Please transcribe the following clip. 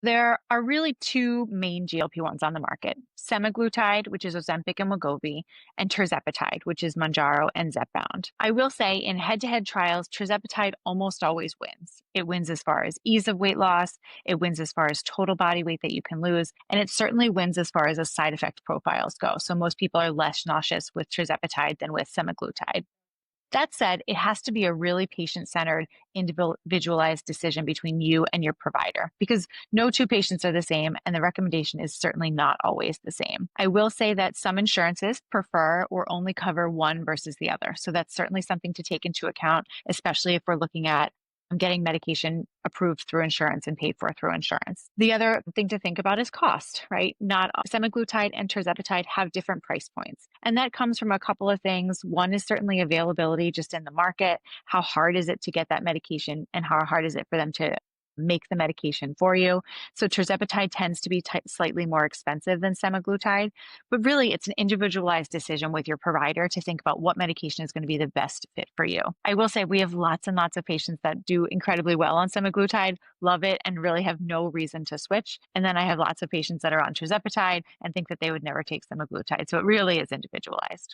There are really two main GLP-1s on the market, semaglutide, which is Ozempic and Wegovy, and tirzepatide, which is Mounjaro and Zepbound. I will say in head-to-head trials, tirzepatide almost always wins. It wins as far as ease of weight loss, it wins as far as total body weight that you can lose, and it certainly wins as far as the side effect profiles go. So most people are less nauseous with tirzepatide than with semaglutide. That said, it has to be a really patient centered, individualized decision between you and your provider because no two patients are the same, and the recommendation is certainly not always the same. I will say that some insurances prefer or only cover one versus the other. So that's certainly something to take into account, especially if we're looking at getting medication approved through insurance and paid for through insurance. The other thing to think about is cost, right? Not semaglutide and tirzepatide have different price points. And that comes from a couple of things. One is certainly availability just in the market. How hard is it to get that medication and how hard is it for them to make the medication for you? So tirzepatide tends to be slightly more expensive than semaglutide, but really it's an individualized decision with your provider to think about what medication is going to be the best fit for you. I will say we have lots and lots of patients that do incredibly well on semaglutide, love it, and really have no reason to switch. And then I have lots of patients that are on tirzepatide and think that they would never take semaglutide. So it really is individualized.